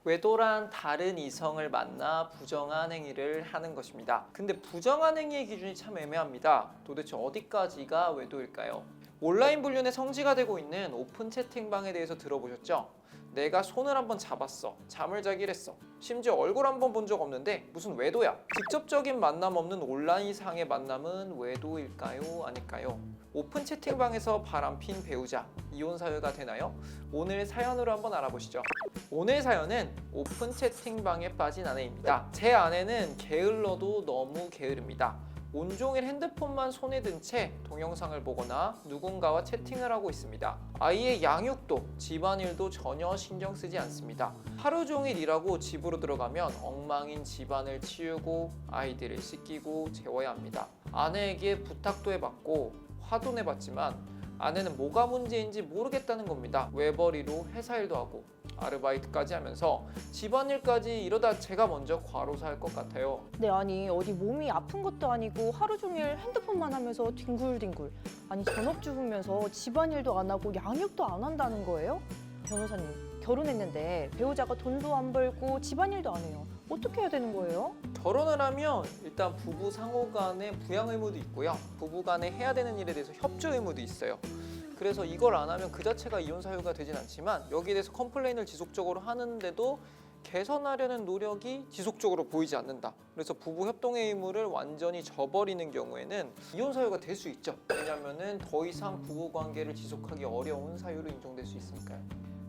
외도란 다른 이성을 만나 부정한 행위를 하는 것입니다. 근데 부정한 행위의 기준이 참 애매합니다. 도대체 어디까지가 외도일까요? 온라인 불륜의 성지가 되고 있는 오픈 채팅방에 대해서 들어보셨죠? 내가 손을 한번 잡았어. 잠을 자기로 했어. 심지어 얼굴 한번 본 적 없는데 무슨 외도야? 직접적인 만남 없는 온라인상의 만남은 외도일까요? 아닐까요? 오픈 채팅방에서 바람핀 배우자, 이혼 사유가 되나요? 오늘 사연으로 한번 알아보시죠. 오늘 사연은 오픈 채팅방에 빠진 아내입니다. 제 아내는 게을러도 너무 게으릅니다. 온종일 핸드폰만 손에 든 채 동영상을 보거나 누군가와 채팅을 하고 있습니다. 아이의 양육도 집안일도 전혀 신경 쓰지 않습니다. 하루 종일 일하고 집으로 들어가면 엉망인 집안을 치우고 아이들을 씻기고 재워야 합니다. 아내에게 부탁도 해봤고 화도 내봤지만 아내는 뭐가 문제인지 모르겠다는 겁니다. 외벌이로 회사 일도 하고 아르바이트까지 하면서 집안일까지 이러다 제가 먼저 과로사할 것 같아요. 네, 아니 어디 몸이 아픈 것도 아니고 하루 종일 핸드폰만 하면서 뒹굴뒹굴. 아니 전업주부면서 집안일도 안 하고 양육도 안 한다는 거예요? 변호사님, 결혼했는데 배우자가 돈도 안 벌고 집안일도 안 해요. 어떻게 해야 되는 거예요? 결혼을 하면 일단 부부 상호 간에 부양 의무도 있고요. 부부 간에 해야 되는 일에 대해서 협조 의무도 있어요. 그래서 이걸 안 하면 그 자체가 이혼 사유가 되진 않지만 여기에 대해서 컴플레인을 지속적으로 하는데도 개선하려는 노력이 지속적으로 보이지 않는다. 그래서 부부 협동의 의무를 완전히 저버리는 경우에는 이혼 사유가 될 수 있죠. 왜냐하면 더 이상 부부 관계를 지속하기 어려운 사유로 인정될 수 있으니까요.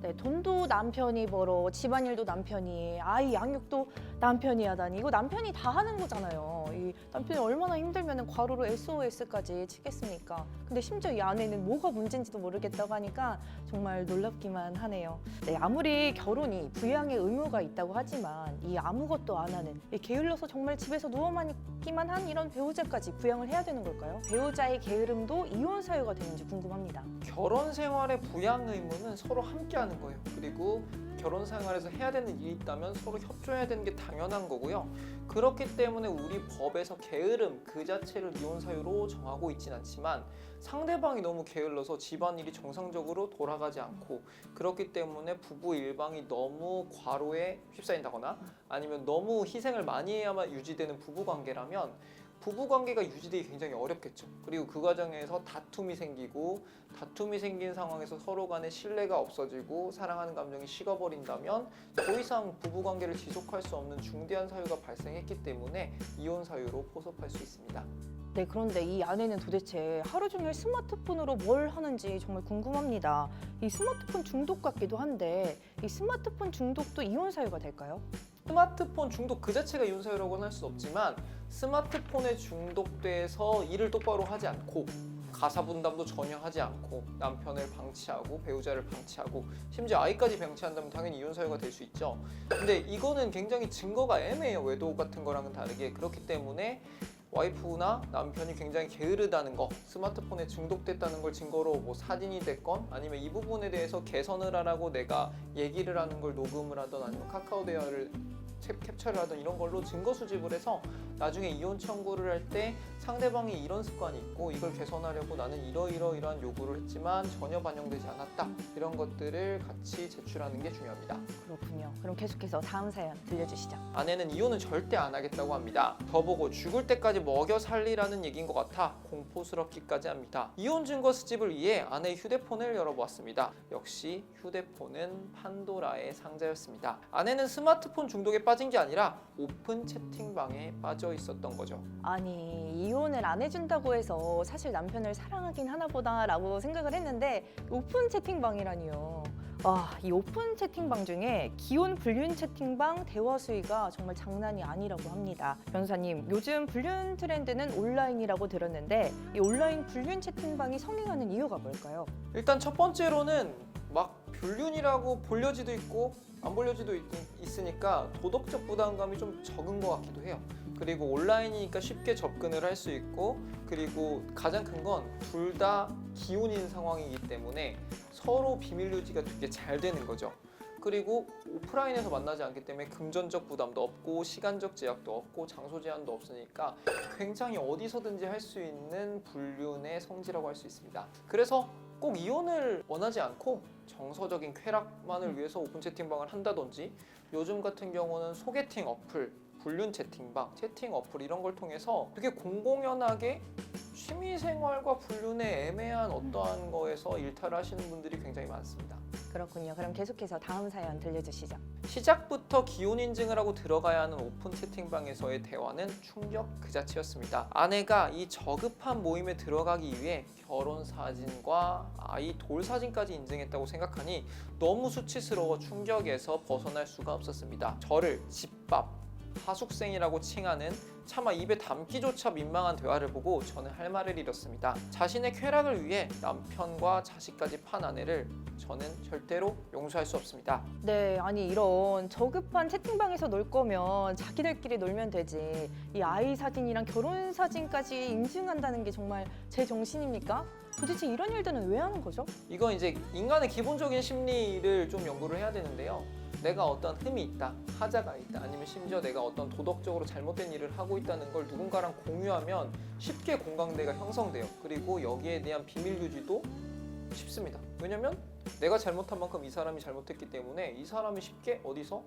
네, 돈도 남편이 벌어, 집안일도 남편이 해, 아이 양육도 남편이 하다니 이거 남편이 다 하는 거잖아요. 이 남편이 얼마나 힘들면 과로로 SOS까지 치겠습니까? 근데 심지어 이 아내는 뭐가 문제인지도 모르겠다고 하니까 정말 놀랍기만 하네요. 네, 아무리 결혼이 부양의 의무가 있다고 하지만 이 아무것도 안 하는 이 게을러서 정말 집에서 누워만 있기만 한 이런 배우자까지 부양을 해야 되는 걸까요? 배우자의 게으름도 이혼 사유가 되는지 궁금합니다. 결혼 생활의 부양 의무는 서로 함께 하는 거예요. 그리고 결혼 생활에서 해야 되는 일이 있다면 서로 협조해야 되는 게 당연한 거고요. 그렇기 때문에 우리 법에서 게으름 그 자체를 이혼 사유로 정하고 있진 않지만 상대방이 너무 게을러서 집안일이 정상적으로 돌아가지 않고 그렇기 때문에 부부 일방이 너무 과로에 휩싸인다거나 아니면 너무 희생을 많이 해야만 유지되는 부부 관계라면 부부 관계가 유지되기 굉장히 어렵겠죠. 그리고 그 과정에서 다툼이 생긴 상황에서 서로 간에 신뢰가 없어지고 사랑하는 감정이 식어버린다면 더 이상 부부 관계를 지속할 수 없는 중대한 사유가 발생했기 때문에 이혼 사유로 포섭할 수 있습니다. 네, 그런데 이 아내는 도대체 하루 종일 스마트폰으로 뭘 하는지 정말 궁금합니다. 이 스마트폰 중독 같기도 한데 이 스마트폰 중독도 이혼 사유가 될까요? 스마트폰 중독 그 자체가 이혼 사유라고는 할 수 없지만 스마트폰에 중독돼서 일을 똑바로 하지 않고 가사 분담도 전혀 하지 않고 남편을 방치하고 배우자를 방치하고 심지어 아이까지 방치한다면 당연히 이혼 사유가 될 수 있죠. 근데 이거는 굉장히 증거가 애매해요. 외도 같은 거랑은 다르게. 그렇기 때문에 와이프나 남편이 굉장히 게으르다는 거, 스마트폰에 중독됐다는 걸 증거로 뭐 사진이 됐건 아니면 이 부분에 대해서 개선을 하라고 내가 얘기를 하는 걸 녹음을 하던 아니면 카카오 대화를 캡처를 하던 이런 걸로 증거 수집을 해서 나중에 이혼 청구를 할 때 상대방이 이런 습관이 있고 이걸 개선하려고 나는 이러이러이러한 요구를 했지만 전혀 반영되지 않았다 이런 것들을 같이 제출하는 게 중요합니다. 그렇군요. 그럼 계속해서 다음 사연 들려주시죠. 아내는 이혼은 절대 안 하겠다고 합니다. 저보고 죽을 때까지 먹여 살리라는 얘기인 것 같아 공포스럽기까지 합니다. 이혼 증거 수집을 위해 아내의 휴대폰을 열어보았습니다. 역시 휴대폰은 판도라의 상자였습니다. 아내는 스마트폰 중독에 빠진 게 아니라 오픈 채팅방에 빠져 있었던 거죠. 아니 이혼을 안 해준다고 해서 사실 남편을 사랑하긴 하나 보다 라고 생각을 했는데 오픈 채팅방이라니요. 이 오픈 채팅방 중에 기혼 불륜 채팅방 대화 수위가 정말 장난이 아니라고 합니다. 변호사님, 요즘 불륜 트렌드는 온라인이라고 들었는데 이 온라인 불륜 채팅방이 성행하는 이유가 뭘까요? 일단 첫 번째로는 막 불륜이라고 볼려지도 있고 안 볼려지도 있으니까 도덕적 부담감이 좀 적은 것 같기도 해요. 그리고 온라인이니까 쉽게 접근을 할 수 있고 그리고 가장 큰 건 둘 다 기혼인 상황이기 때문에 서로 비밀 유지가 되게 잘 되는 거죠. 그리고 오프라인에서 만나지 않기 때문에 금전적 부담도 없고 시간적 제약도 없고 장소 제한도 없으니까 굉장히 어디서든지 할 수 있는 불륜의 성지라고 할 수 있습니다. 그래서 꼭 이혼을 원하지 않고 정서적인 쾌락만을 위해서 오픈 채팅방을 한다든지 요즘 같은 경우는 소개팅 어플, 불륜 채팅방, 채팅 어플 이런 걸 통해서 되게 공공연하게 취미생활과 불륜의 애매한 어떠한 거에서 일탈을 하시는 분들이 굉장히 많습니다. 그렇군요. 그럼 계속해서 다음 사연 들려주시죠. 시작부터 기혼 인증을 하고 들어가야 하는 오픈 채팅방에서의 대화는 충격 그 자체였습니다. 아내가 이 저급한 모임에 들어가기 위해 결혼 사진과 아이 돌 사진까지 인증했다고 생각하니 너무 수치스러워 충격에서 벗어날 수가 없었습니다. 저를 집밥, 하숙생이라고 칭하는 차마 입에 담기조차 민망한 대화를 보고 저는 할 말을 잃었습니다. 자신의 쾌락을 위해 남편과 자식까지 판 아내를 저는 절대로 용서할 수 없습니다. 네, 아니 이런 저급한 채팅방에서 놀 거면 자기들끼리 놀면 되지. 이 아이 사진이랑 결혼 사진까지 인증한다는 게 정말 제 정신입니까? 도대체 이런 일들은 왜 하는 거죠? 이건 이제 인간의 기본적인 심리를 좀 연구를 해야 되는데요. 내가 어떤 흠이 있다, 하자가 있다, 아니면 심지어 내가 어떤 도덕적으로 잘못된 일을 하고 있다는 걸 누군가랑 공유하면 쉽게 공감대가 형성돼요. 그리고 여기에 대한 비밀 유지도 쉽습니다. 왜냐면 내가 잘못한 만큼 이 사람이 잘못했기 때문에 이 사람이 쉽게 어디서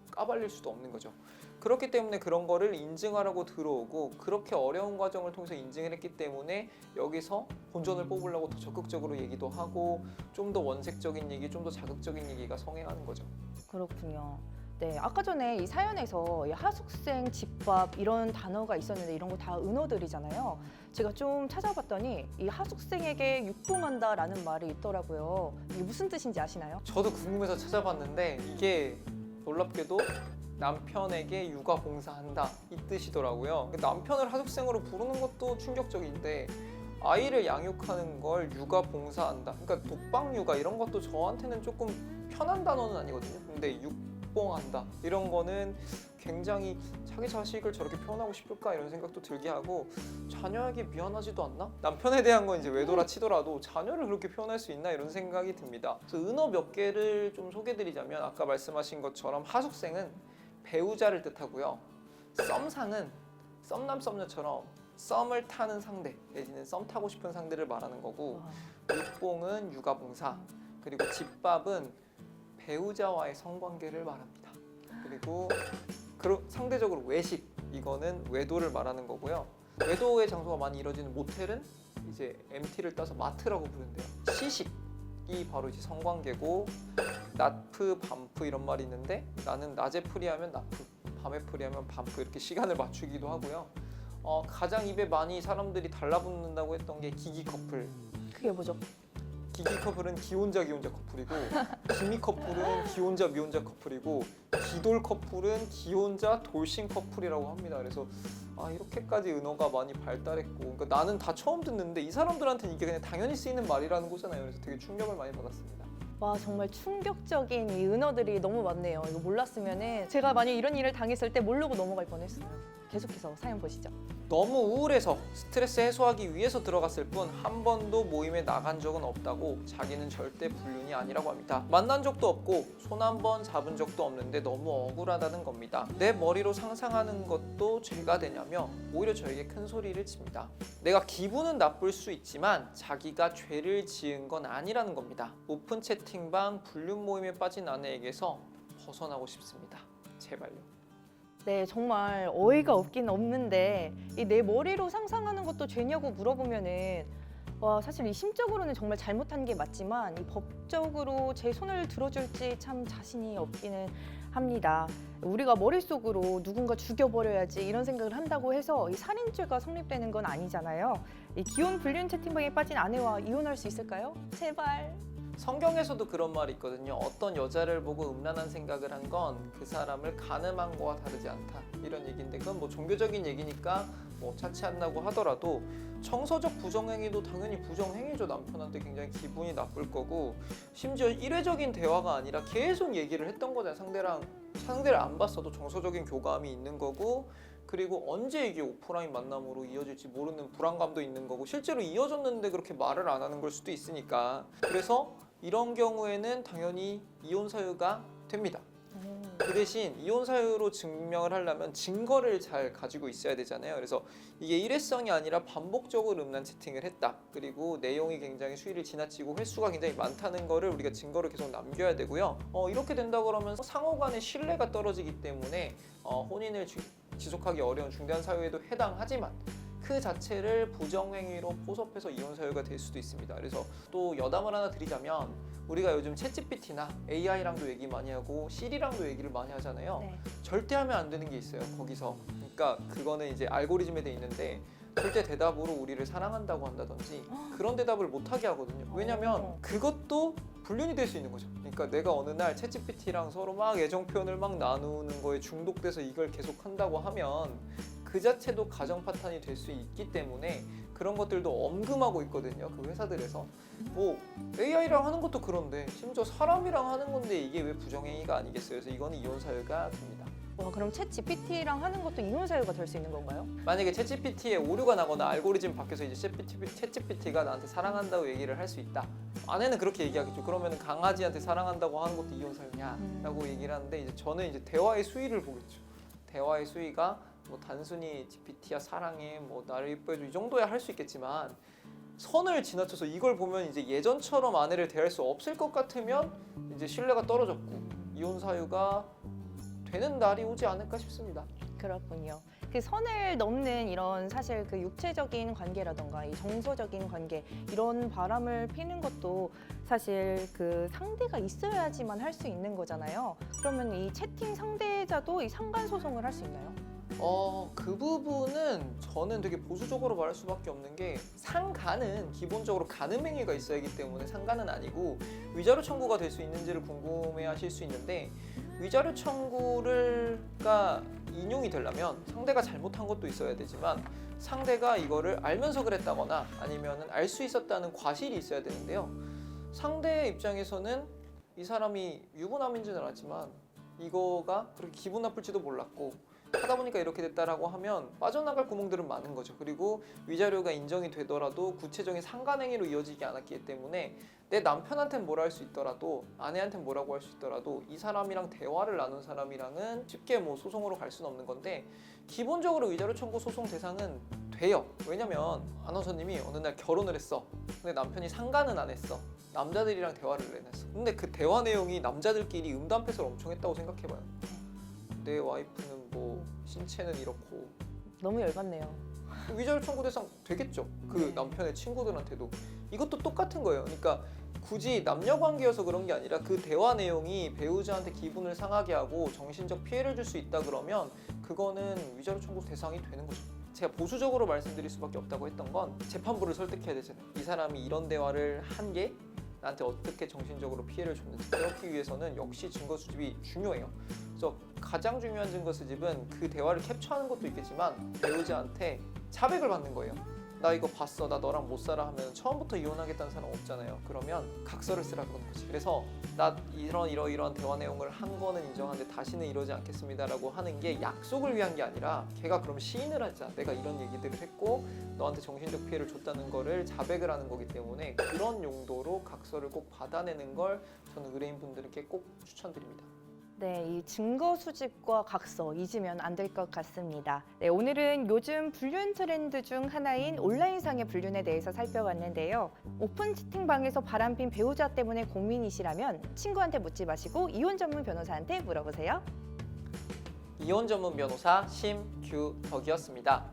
까발릴 수도 없는 거죠. 그렇기 때문에 그런 거를 인증하라고 들어오고 그렇게 어려운 과정을 통해서 인증을 했기 때문에 여기서 본전을 뽑으려고 더 적극적으로 얘기도 하고 좀 더 원색적인 얘기, 좀 더 자극적인 얘기가 성행하는 거죠. 그렇군요. 네, 아까 전에 이 사연에서 이 하숙생, 집밥 이런 단어가 있었는데 이런 거 다 은어들이잖아요. 제가 좀 찾아봤더니 이 하숙생에게 육봉한다라는 말이 있더라고요. 이게 무슨 뜻인지 아시나요? 저도 궁금해서 찾아봤는데 이게 놀랍게도 남편에게 육아 봉사한다 이 뜻이더라고요. 남편을 하숙생으로 부르는 것도 충격적인데 아이를 양육하는 걸 육아 봉사한다. 그러니까 독방 육아 이런 것도 저한테는 조금 편한 단어는 아니거든요. 근데 육봉한다 이런 거는 굉장히 자기 자식을 저렇게 표현하고 싶을까 이런 생각도 들게 하고 자녀에게 미안하지도 않나? 남편에 대한 건 이제 외도라 치더라도 자녀를 그렇게 표현할 수 있나 이런 생각이 듭니다. 그래서 은어 몇 개를 좀 소개드리자면 아까 말씀하신 것처럼 하숙생은 배우자를 뜻하고요. 썸상은 썸남 썸녀처럼 썸을 타는 상대 내지는 썸 타고 싶은 상대를 말하는 거고 육봉은 육아봉사 그리고 집밥은 배우자와의 성관계를 말합니다. 그리고 상대적으로 외식 이거는 외도를 말하는 거고요. 외도의 장소가 많이 이루어지는 모텔은 이제 MT를 따서 마트라고 부른대요. 시식이 바로 이제 성관계고 낮프, 밤프 이런 말이 있는데 나는 낮에 프리하면 낮프, 밤에 프리하면 밤프 이렇게 시간을 맞추기도 하고요. 가장 입에 많이 사람들이 달라붙는다고 했던 게 기기 커플. 그게 뭐죠? 기기 커플은 기혼자 커플이고 기미 커플은 기혼자 미혼자 커플이고 기돌 커플은 기혼자 돌싱 커플이라고 합니다. 그래서 이렇게까지 은어가 많이 발달했고 그러니까 나는 다 처음 듣는데 이 사람들한테는 이게 그냥 당연히 쓰이는 말이라는 거잖아요. 그래서 되게 충격을 많이 받았습니다. 와, 정말 충격적인 이 은어들이 너무 많네요. 이거 몰랐으면은 제가 만약 이런 일을 당했을 때 모르고 넘어갈 뻔했어요. 계속해서 사연 보시죠. 너무 우울해서 스트레스 해소하기 위해서 들어갔을 뿐 한 번도 모임에 나간 적은 없다고 자기는 절대 불륜이 아니라고 합니다. 만난 적도 없고 손 한 번 잡은 적도 없는데 너무 억울하다는 겁니다. 내 머리로 상상하는 것도 죄가 되냐며 오히려 저에게 큰 소리를 칩니다. 내가 기분은 나쁠 수 있지만 자기가 죄를 지은 건 아니라는 겁니다. 오픈 채팅방 불륜 모임에 빠진 아내에게서 벗어나고 싶습니다. 제발요. 네, 정말 어이가 없긴 없는데 이 내 머리로 상상하는 것도 죄냐고 물어보면은 사실 이 심적으로는 정말 잘못한 게 맞지만 이 법적으로 제 손을 들어줄지 참 자신이 없기는 합니다. 우리가 머릿속으로 누군가 죽여버려야지 이런 생각을 한다고 해서 이 살인죄가 성립되는 건 아니잖아요. 이 기혼 불륜 채팅방에 빠진 아내와 이혼할 수 있을까요? 제발. 성경에서도 그런 말이 있거든요. 어떤 여자를 보고 음란한 생각을 한 건 그 사람을 간음한 거와 다르지 않다 이런 얘기인데 그건 뭐 종교적인 얘기니까 뭐 차치한다고 하더라도 정서적 부정행위도 당연히 부정행위죠. 남편한테 굉장히 기분이 나쁠 거고 심지어 일회적인 대화가 아니라 계속 얘기를 했던 거잖아요. 상대를 안 봤어도 정서적인 교감이 있는 거고 그리고 언제 이게 오프라인 만남으로 이어질지 모르는 불안감도 있는 거고 실제로 이어졌는데 그렇게 말을 안 하는 걸 수도 있으니까 그래서 이런 경우에는 당연히 이혼 사유가 됩니다. 그 대신 이혼 사유로 증명을 하려면 증거를 잘 가지고 있어야 되잖아요. 그래서 이게 일회성이 아니라 반복적으로 음란 채팅을 했다. 그리고 내용이 굉장히 수위를 지나치고 횟수가 굉장히 많다는 거를 우리가 증거를 계속 남겨야 되고요. 이렇게 된다 그러면 상호 간의 신뢰가 떨어지기 때문에 혼인을 지속하기 어려운 중대한 사유에도 해당하지만 그 자체를 부정행위로 포섭해서 이혼 사유가 될 수도 있습니다. 그래서 또 여담을 하나 드리자면 우리가 요즘 챗GPT나 AI랑도 얘기 많이 하고 시리랑도 얘기를 많이 하잖아요. 네. 절대 하면 안 되는 게 있어요. 거기서. 그러니까 그거는 이제 알고리즘에 돼 있는데 절대 대답으로 우리를 사랑한다고 한다든지 그런 대답을 못 하게 하거든요. 왜냐면 그것도 불륜이 될 수 있는 거죠. 그러니까 내가 어느 날 챗GPT랑 서로 막 애정 표현을 막 나누는 거에 중독돼서 이걸 계속 한다고 하면 그 자체도 가정 파탄이 될 수 있기 때문에 그런 것들도 엄금하고 있거든요. 그 회사들에서. 뭐 AI랑 하는 것도 그런데 심지어 사람이랑 하는 건데 이게 왜 부정행위가 아니겠어요? 그래서 이거는 이혼 사유가 됩니다. 와, 그럼 챗 GPT랑 하는 것도 이혼 사유가 될 수 있는 건가요? 만약에 챗GPT에 오류가 나거나 알고리즘 바뀌어서 이제 챗GPT가 나한테 사랑한다고 얘기를 할 수 있다. 아내는 그렇게 얘기하겠죠. 그러면 강아지한테 사랑한다고 하는 것도 이혼 사유냐라고 얘기를 하는데 이제 저는 이제 대화의 수위를 보겠죠. 대화의 수위가 뭐 단순히 GPT야 사랑해 뭐 나를 예뻐해줘 이 정도야 할 수 있겠지만 선을 지나쳐서 이걸 보면 이제 예전처럼 아내를 대할 수 없을 것 같으면 이제 신뢰가 떨어졌고 이혼 사유가 되는 날이 오지 않을까 싶습니다. 그렇군요. 그 선을 넘는 이런 사실 그 육체적인 관계라던가 이 정서적인 관계 이런 바람을 피는 것도 사실 그 상대가 있어야지만 할 수 있는 거잖아요. 그러면 이 채팅 상대자도 이 상간 소송을 할 수 있나요? 그 부분은 저는 되게 보수적으로 말할 수밖에 없는 게 상가는 기본적으로 간음 행위가 있어야 하기 때문에 상가는 아니고 위자료 청구가 될 수 있는지를 궁금해하실 수 있는데 위자료 청구가 인용이 되려면 상대가 잘못한 것도 있어야 되지만 상대가 이거를 알면서 그랬다거나 아니면 알 수 있었다는 과실이 있어야 되는데요. 상대의 입장에서는 이 사람이 유부남인지는 알았지만 이거가 그렇게 기분 나쁠지도 몰랐고 하다 보니까 이렇게 됐다라고 하면 빠져나갈 구멍들은 많은 거죠. 그리고 위자료가 인정이 되더라도 구체적인 상간행위로 이어지지 않았기 때문에 내 남편한테는 뭐라 할 수 있더라도 아내한테는 뭐라고 할 수 있더라도 이 사람이랑 대화를 나눈 사람이랑은 쉽게 뭐 소송으로 갈 수는 없는 건데 기본적으로 위자료 청구 소송 대상은 돼요. 왜냐면 아나운서님이 어느 날 결혼을 했어. 근데 남편이 상간은 안 했어. 남자들이랑 대화를 해냈어. 근데 그 대화 내용이 남자들끼리 음담패설 엄청 했다고 생각해봐요. 내 와이프는 뭐 신체는 이렇고 너무 열받네요. 위자료 청구 대상 되겠죠. 그 남편의 친구들한테도 이것도 똑같은 거예요. 그러니까 굳이 남녀 관계여서 그런 게 아니라 그 대화 내용이 배우자한테 기분을 상하게 하고 정신적 피해를 줄 수 있다 그러면 그거는 위자료 청구 대상이 되는 거죠. 제가 보수적으로 말씀드릴 수밖에 없다고 했던 건 재판부를 설득해야 되잖아요. 이 사람이 이런 대화를 한 게 나한테 어떻게 정신적으로 피해를 줬는지 그렇기 위해서는 역시 증거 수집이 중요해요. 그래서 가장 중요한 증거 수집은 그 대화를 캡처하는 것도 있겠지만 배우자한테 자백을 받는 거예요. 나 이거 봤어, 나 너랑 못 살아 하면 처음부터 이혼하겠다는 사람 없잖아요. 그러면 각서를 쓰라 그러는 거지. 그래서 나 이런 대화 내용을 한 거는 인정하는데 다시는 이러지 않겠습니다라고 하는 게 약속을 위한 게 아니라 걔가 그럼 시인을 하자. 내가 이런 얘기들을 했고 너한테 정신적 피해를 줬다는 거를 자백을 하는 거기 때문에 그런 용도로 각서를 꼭 받아내는 걸 저는 의뢰인분들께 꼭 추천드립니다. 네, 이 증거 수집과 각서 잊으면 안 될 것 같습니다. 네, 오늘은 요즘 불륜 트렌드 중 하나인 온라인상의 불륜에 대해서 살펴봤는데요. 오픈 채팅방에서 바람핀 배우자 때문에 고민이시라면 친구한테 묻지 마시고 이혼 전문 변호사한테 물어보세요. 이혼 전문 변호사 심규덕이었습니다.